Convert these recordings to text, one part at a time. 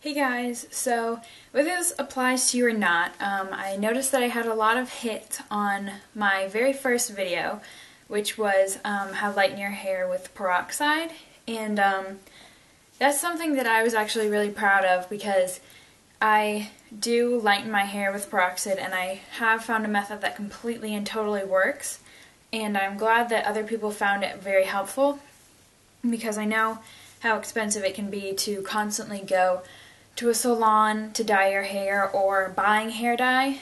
Hey guys, so whether this applies to you or not, I noticed that I had a lot of hits on my very first video, which was how to lighten your hair with peroxide, and that's something that I was actually really proud of because I do lighten my hair with peroxide and I have found a method that completely and totally works, and I'm glad that other people found it very helpful because I know how expensive it can be to constantly go to a salon to dye your hair or buying hair dye.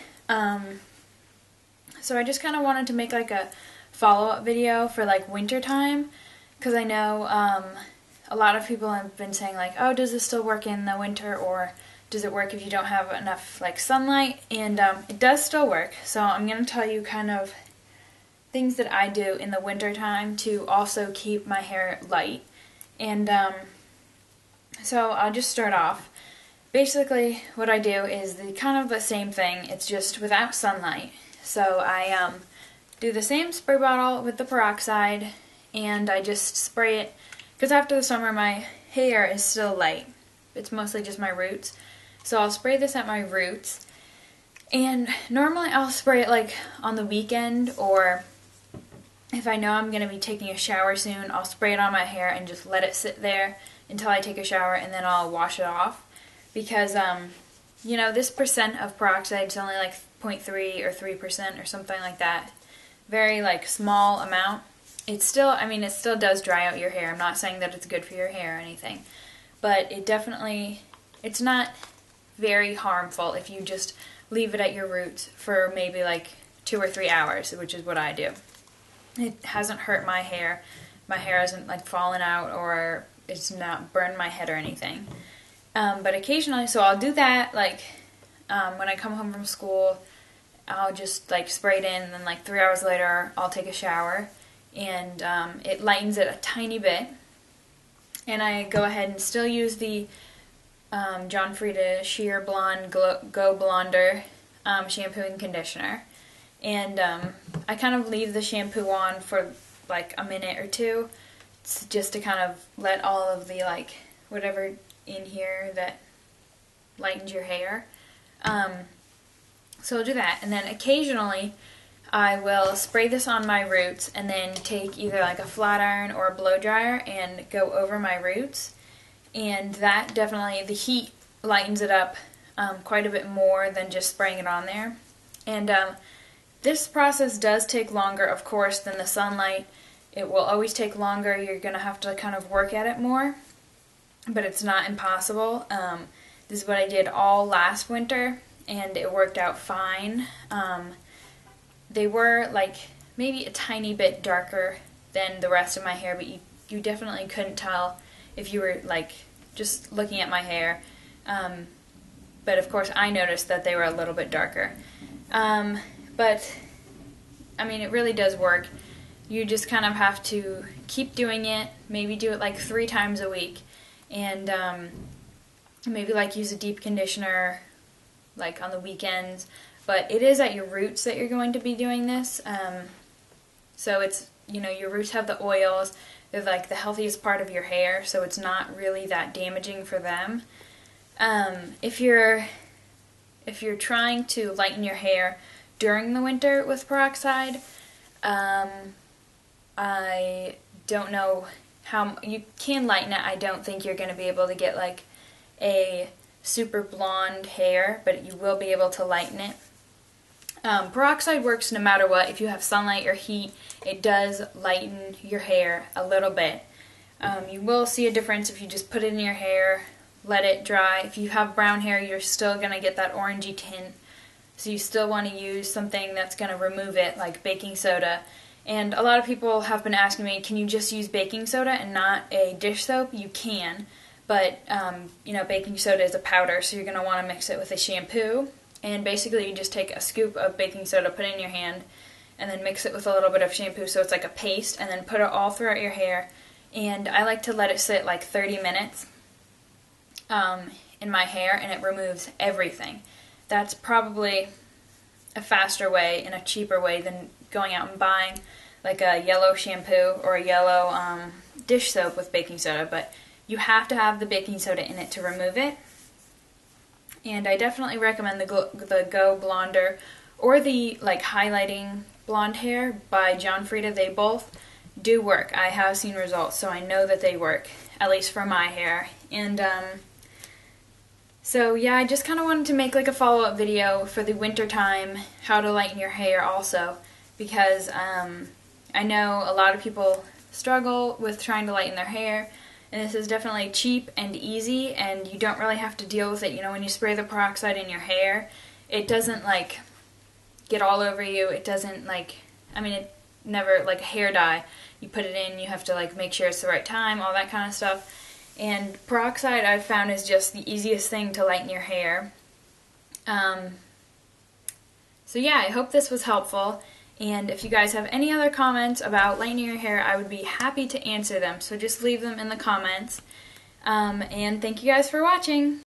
So I just kind of wanted to make like a follow-up video for like winter time because I know a lot of people have been saying like, oh, does this still work in the winter, or does it work if you don't have enough like sunlight? And it does still work. So I'm going to tell you kind of things that I do in the winter time to also keep my hair light. And so I'll just start off. Basically, what I do is kind of the same thing, it's just without sunlight. So I do the same spray bottle with the peroxide, and I just spray it, because after the summer my hair is still light. It's mostly just my roots. So I'll spray this at my roots, and normally I'll spray it like on the weekend, or if I know I'm going to be taking a shower soon, I'll spray it on my hair and just let it sit there until I take a shower, and then I'll wash it off. Because, you know, this percent of peroxide is only like 0.3 or 3% or something like that. Very, like, small amount. It's still, I mean, it still does dry out your hair. I'm not saying that it's good for your hair or anything. But it definitely, it's not very harmful if you just leave it at your roots for maybe like 2 or 3 hours, which is what I do. It hasn't hurt my hair. My hair hasn't, like, fallen out, or it's not burned my head or anything. But occasionally, so I'll do that, like, when I come home from school, I'll just, like, spray it in, and then, like, 3 hours later, I'll take a shower, and it lightens it a tiny bit. And I go ahead and still use the John Frieda Sheer Blonde Go Blonder shampoo and conditioner. And I kind of leave the shampoo on for, like, a minute or two, just to kind of let all of the, like, whatever in here that lightens your hair. So I'll do that, and then occasionally I will spray this on my roots and then take either like a flat iron or a blow dryer and go over my roots, and that definitely, the heat lightens it up quite a bit more than just spraying it on there. And this process does take longer, of course, than the sunlight. It will always take longer. You're going to have to kind of work at it more. But it's not impossible. This is what I did all last winter, and it worked out fine. They were like maybe a tiny bit darker than the rest of my hair, but you definitely couldn't tell if you were like just looking at my hair. But of course I noticed that they were a little bit darker. But I mean, it really does work. You just kind of have to keep doing it, maybe do it like 3 times a week. And maybe like use a deep conditioner like on the weekends, but it is at your roots that you're going to be doing this. So it's, you know, your roots have the oils, they're like the healthiest part of your hair, so it's not really that damaging for them. If you're trying to lighten your hair during the winter with peroxide, I don't know how you can lighten it. I don't think you're going to be able to get like a super blonde hair, but you will be able to lighten it. Peroxide works no matter what. If you have sunlight or heat, it does lighten your hair a little bit. You will see a difference if you just put it in your hair, let it dry. If you have brown hair, you're still going to get that orangey tint, so you still want to use something that's going to remove it, like baking soda. And a lot of people have been asking me, can you just use baking soda and not a dish soap? You can, but you know, baking soda is a powder, so you're going to want to mix it with a shampoo. And basically you just take a scoop of baking soda, put it in your hand, and then mix it with a little bit of shampoo so it's like a paste, and then put it all throughout your hair. And I like to let it sit like 30 minutes in my hair, and it removes everything. That's probably a faster way and a cheaper way than going out and buying like a yellow shampoo or a yellow dish soap with baking soda, but you have to have the baking soda in it to remove it. and I definitely recommend the Go Blonder or the like highlighting blonde hair by John Frieda. They both do work. I have seen results, so I know that they work, at least for my hair. And so yeah, I just kind of wanted to make like a follow-up video for the winter time, how to lighten your hair also, because I know a lot of people struggle with trying to lighten their hair, and this is definitely cheap and easy, and you don't really have to deal with it. You know, when you spray the peroxide in your hair, it doesn't like get all over you. It doesn't like, I mean, it never, like a hair dye, you put it in, you have to like make sure it's the right time, all that kind of stuff. And peroxide I've found is just the easiest thing to lighten your hair. So yeah, I hope this was helpful. And if you guys have any other comments about lightening your hair, I would be happy to answer them. So just leave them in the comments. And thank you guys for watching.